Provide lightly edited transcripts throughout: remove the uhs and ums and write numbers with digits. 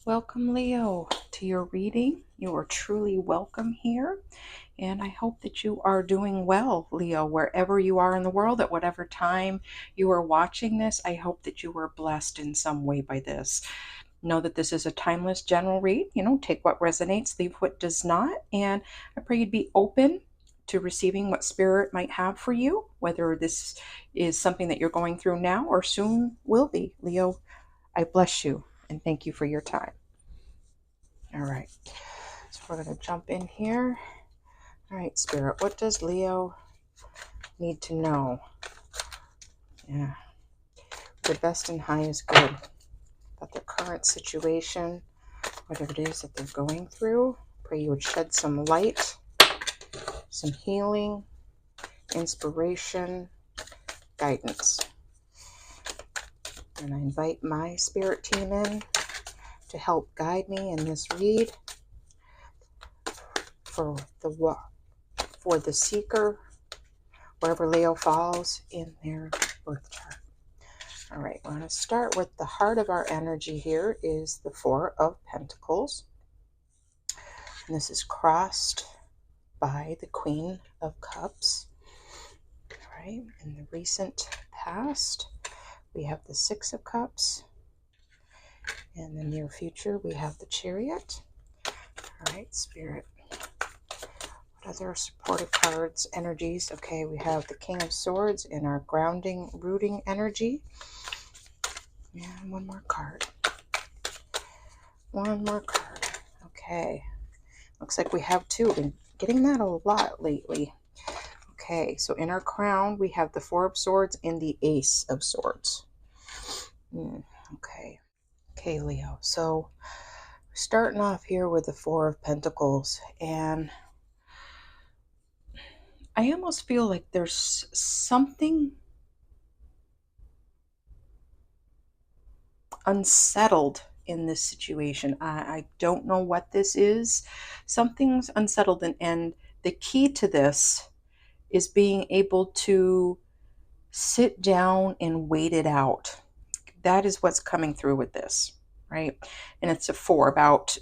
Welcome, Leo, to your reading. You are truly welcome here. And I hope that you are doing well, Leo, wherever you are in the world, at whatever time you are watching this. I hope that you were blessed in some way by this. Know that this is a timeless general read. Take what resonates, leave what does not. And I pray you'd be open to receiving what spirit might have for you, whether this is something that you're going through now or soon will be. Leo, I bless you and thank you for your time. All right, so we're going to jump in here. All right, Spirit, what does Leo need to know? Yeah, the best and highest good about their current situation, whatever it is that they're going through. Pray you would shed some light, some healing, inspiration, guidance. And I invite my spirit team in to help guide me in this read for the seeker, wherever Leo falls in their birth chart. All right, we're going to start with the heart of our energy here is the Four of Pentacles. And this is crossed by the Queen of Cups. All right, in the recent past, we have the Six of Cups. In the near future, we have the Chariot. All right, Spirit. What other supportive cards, energies? Okay, we have the King of Swords in our grounding, rooting energy. And one more card. One more card. Okay. Looks like we have two. Been getting that a lot lately. Okay, so in our crown, we have the Four of Swords and the Ace of Swords. Okay. Okay, Leo. So we're starting off here with the Four of Pentacles. And I almost feel like there's something unsettled in this situation. I don't know what this is. Something's unsettled, and the key to this is being able to sit down and wait it out. That is what's coming through with this, right? And it's a four about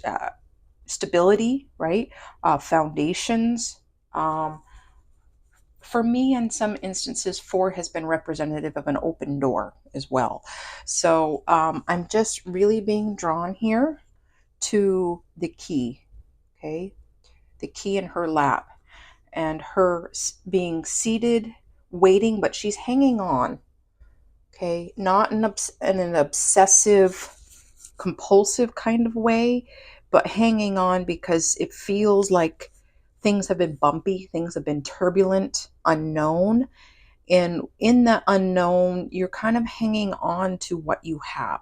stability, right? Foundations. For me, in some instances, four has been representative of an open door as well. So I'm just really being drawn here to the key, okay? The key in her lap and her being seated, waiting, but she's hanging on, okay? Not in an obsessive, compulsive kind of way, but hanging on because it feels like things have been bumpy, things have been turbulent, unknown. And in the unknown, you're kind of hanging on to what you have.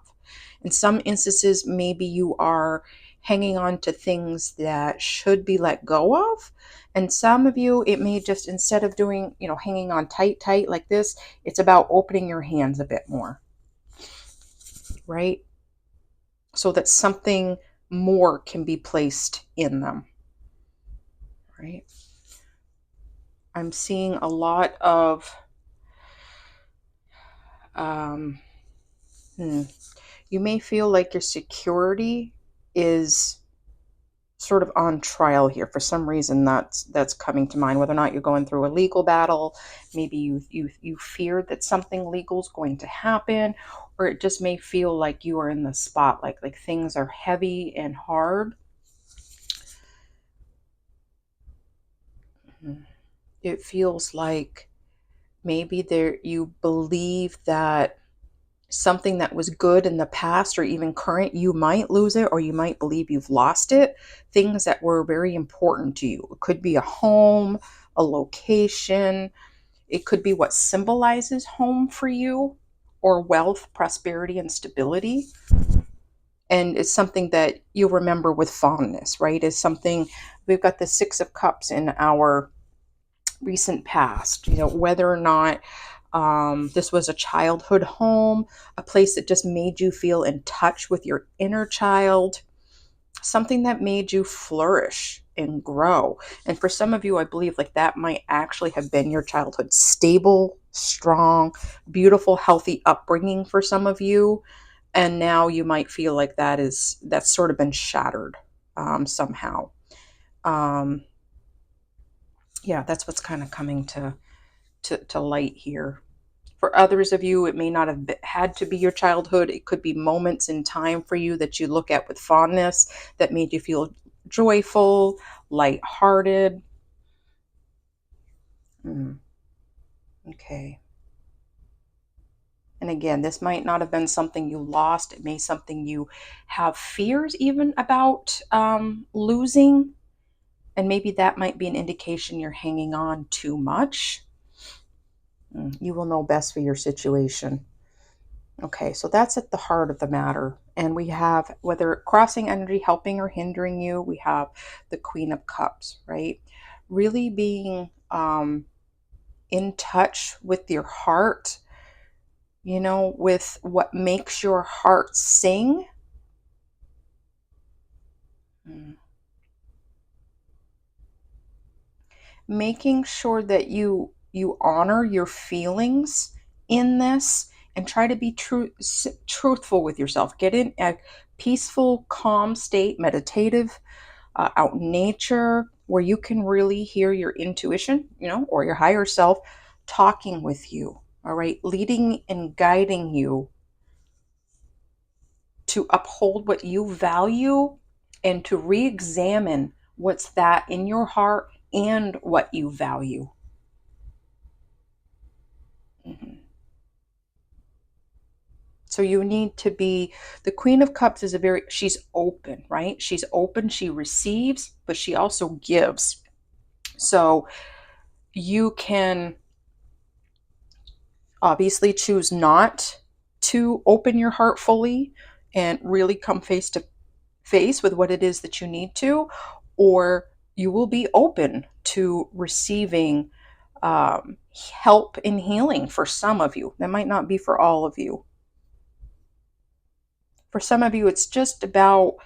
In some instances, maybe you are hanging on to things that should be let go of. And some of you, it may just, instead of doing, hanging on tight like this, it's about opening your hands a bit more, right? So that something more can be placed in them, right? I'm seeing a lot of you may feel like your security is sort of on trial here. For some reason, that's coming to mind. Whether or not you're going through a legal battle, maybe you fear that something legal is going to happen, or it just may feel like you are in the spotlight, like things are heavy and hard. It feels like maybe you believe that something that was good in the past or even current, you might lose it, or you might believe you've lost it. Things that were very important to you. It could be a home, a location. It could be what symbolizes home for you, or wealth, prosperity, and stability. And it's something that you remember with fondness, right? Is something, we've got the Six of Cups in our recent past, whether or not this was a childhood home, a place that just made you feel in touch with your inner child, something that made you flourish and grow. And for some of you, I believe like that might actually have been your childhood. Stable, strong, beautiful, healthy upbringing for some of you. And now you might feel like that's sort of been shattered somehow. Um, yeah, that's what's kind of coming to light here. For others of you, it may not have had to be your childhood. It could be moments in time for you that you look at with fondness that made you feel joyful, lighthearted. Mm, okay. And again, this might not have been something you lost. It may be something you have fears even about losing. And maybe that might be an indication you're hanging on too much. You will know best for your situation. Okay, so that's at the heart of the matter. And we have whether crossing energy helping or hindering you, we have the Queen of Cups, right? Really being in touch with your heart, with what makes your heart sing. Mm. Making sure that you honor your feelings in this and try to be truthful with yourself. Get in a peaceful, calm state, meditative, out in nature, where you can really hear your intuition, or your higher self talking with you. All right, leading and guiding you to uphold what you value and to re-examine what's that in your heart and what you value. Mhm. So you need to be, the Queen of Cups is she's open, right? She's open, she receives, but she also gives. So you can obviously choose not to open your heart fully and really come face to face with what it is that you need to, or you will be open to receiving help in healing for some of you. That might not be for all of you. For some of you, it's just about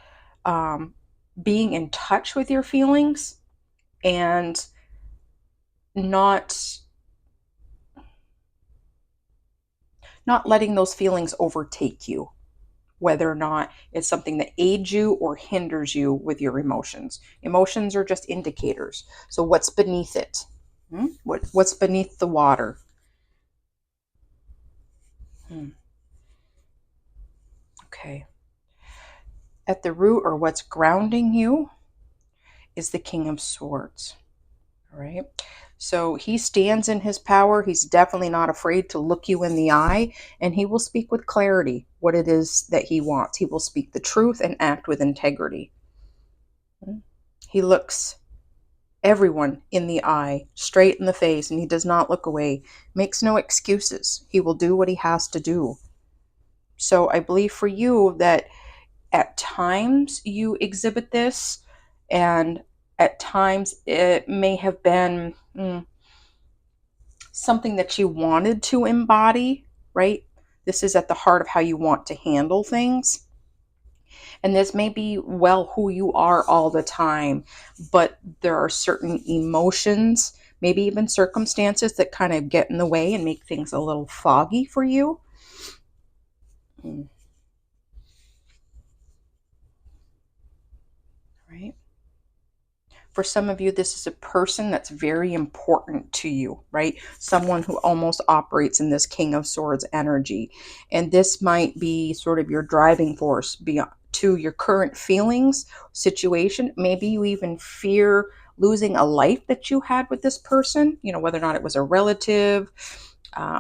um, being in touch with your feelings and not not letting those feelings overtake you, whether or not it's something that aids you or hinders you with your emotions. Emotions are just indicators. So what's beneath it? What's beneath the water? Hmm. Okay. At the root, or what's grounding you, is the King of Swords. All right. So he stands in his power. He's definitely not afraid to look you in the eye, and he will speak with clarity what it is that he wants. He will speak the truth and act with integrity. He looks everyone in the eye, straight in the face, and he does not look away, makes no excuses. He will do what he has to do. So I believe for you that at times you exhibit this, and at times it may have been something that you wanted to embody, right? This is at the heart of how you want to handle things. And this may be, well, who you are all the time, but there are certain emotions, maybe even circumstances that kind of get in the way and make things a little foggy for you. Right? For some of you, this is a person that's very important to you, right? Someone who almost operates in this King of Swords energy. And this might be sort of your driving force beyond to your current feelings, situation. Maybe you even fear losing a life that you had with this person, whether or not it was a relative,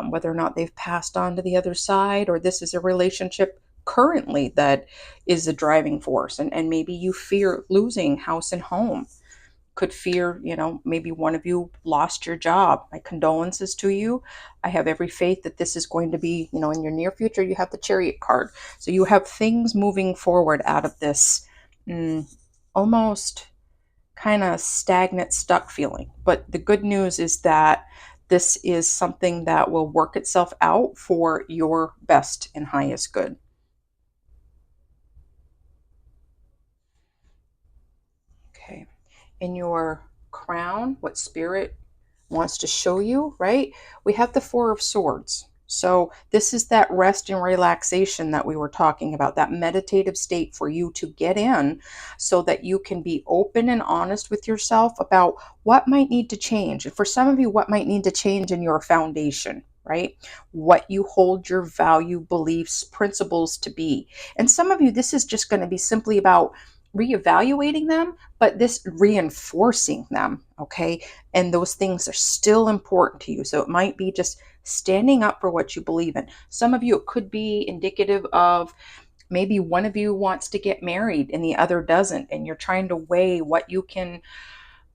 whether or not they've passed on to the other side, or this is a relationship currently that is a driving force. And maybe you fear losing house and home, could fear, maybe one of you lost your job. My condolences to you. I have every faith that this is going to be, in your near future. You have the Chariot card. So you have things moving forward out of this almost kind of stagnant, stuck feeling. But the good news is that this is something that will work itself out for your best and highest good. Okay. In your crown, what spirit wants to show you, right? We have the Four of Swords. So this is that rest and relaxation that we were talking about, that meditative state for you to get in so that you can be open and honest with yourself about what might need to change. And for some of you, what might need to change in your foundation, right? What you hold your value, beliefs, principles to be. And some of you, this is just going to be simply about reevaluating them, but this reinforcing them, okay? And those things are still important to you. So it might be just standing up for what you believe in. Some of you, it could be indicative of maybe one of you wants to get married and the other doesn't, and you're trying to weigh what you can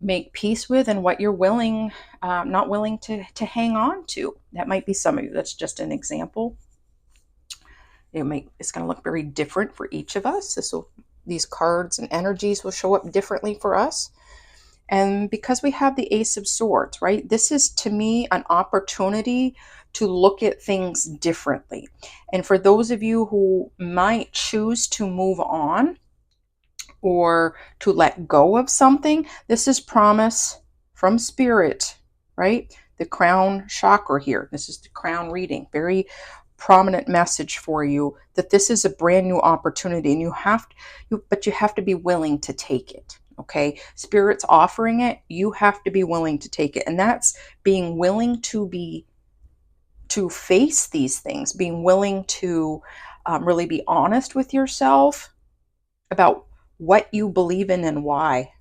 make peace with and what you're willing, not willing to hang on to. That might be some of you. That's just an example. It's going to look very different for each of us. These cards and energies will show up differently for us. And because we have the Ace of Swords, right? This is, to me, an opportunity to look at things differently. And for those of you who might choose to move on or to let go of something, this is promise from Spirit, right? The crown chakra here. This is the crown reading. Very prominent message for you that this is a brand new opportunity, and you have to be willing to take it. Okay, Spirit's offering it, you have to be willing to take it. And that's being willing to face these things, being willing to really be honest with yourself about what you believe in and why,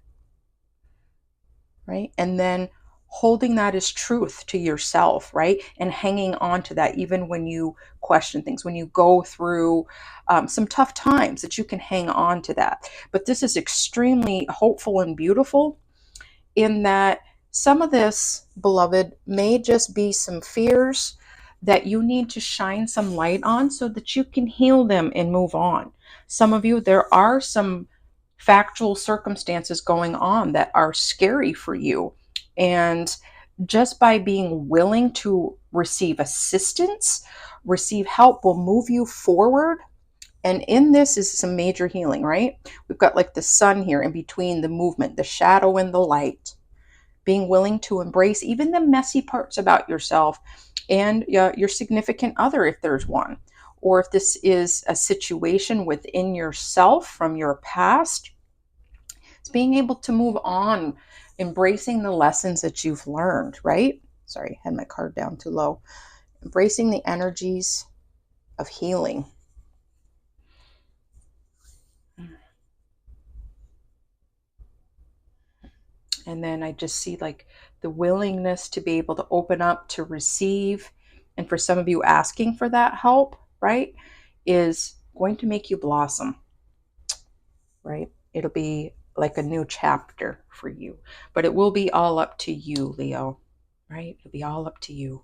right? And then holding that as truth to yourself, right? And hanging on to that even when you question things, when you go through some tough times, that you can hang on to that. But this is extremely hopeful and beautiful in that some of this, beloved, may just be some fears that you need to shine some light on so that you can heal them and move on. Some of you, there are some factual circumstances going on that are scary for you. And just by being willing to receive assistance, receive help, will move you forward. And in this is some major healing, right? We've got like the sun here in between the movement, the shadow and the light. Being willing to embrace even the messy parts about yourself and your significant other, if there's one. Or if this is a situation within yourself from your past, it's being able to move on, embracing the lessons that you've learned, right? Sorry, I had my card down too low. Embracing the energies of healing. And then I just see like the willingness to be able to open up to receive. And for some of you, asking for that help, right, is going to make you blossom, right? It'll be like a new chapter for you. But it will be all up to you, Leo, right? It'll be all up to you.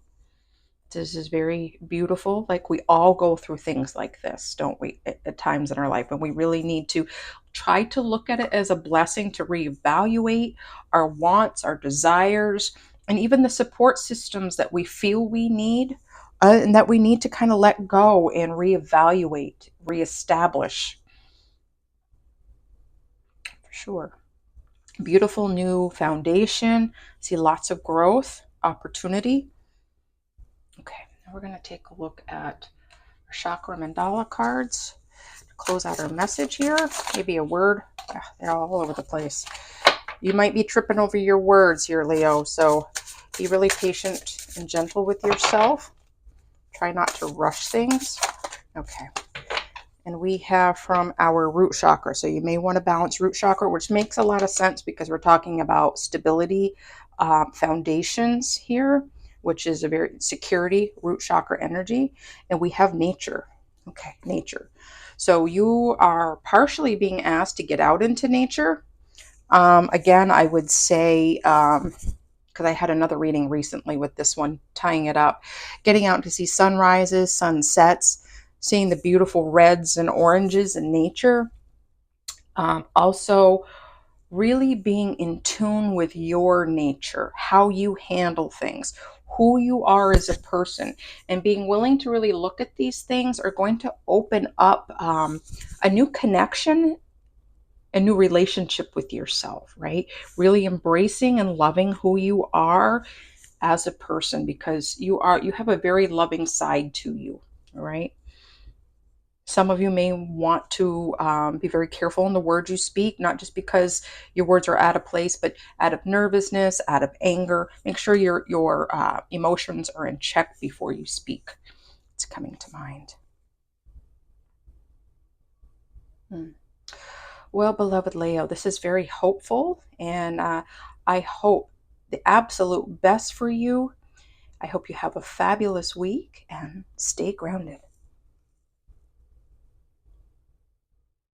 This is very beautiful. Like, we all go through things like this, don't we, at times in our life, and we really need to try to look at it as a blessing to reevaluate our wants, our desires, and even the support systems that we feel we need, and that we need to kind of let go and reevaluate, reestablish. For sure. Beautiful new foundation. See lots of growth, opportunity. Okay, now we're going to take a look at our chakra mandala cards to close out our message here. Maybe a word. They're all over the place. You might be tripping over your words here, Leo, so be really patient and gentle with yourself. Try not to rush things. Okay. And we have from our root chakra. So you may want to balance root chakra, which makes a lot of sense because we're talking about stability, foundations here, which is a very security, root chakra energy. And we have nature. Okay, nature. So you are partially being asked to get out into nature. Again, I would say, because I had another reading recently with this one, tying it up, getting out to see sunrises, sunsets, seeing the beautiful reds and oranges in nature. Also, really being in tune with your nature, how you handle things, who you are as a person, and being willing to really look at these things are going to open up a new connection, a new relationship with yourself, right? Really embracing and loving who you are, as a person, because you have a very loving side to you. All right. Some of you may want to be very careful in the words you speak, not just because your words are out of place, but out of nervousness, out of anger. Make sure your emotions are in check before you speak. It's coming to mind. Hmm. Well, beloved Leo, this is very hopeful, and I hope the absolute best for you. I hope you have a fabulous week and stay grounded.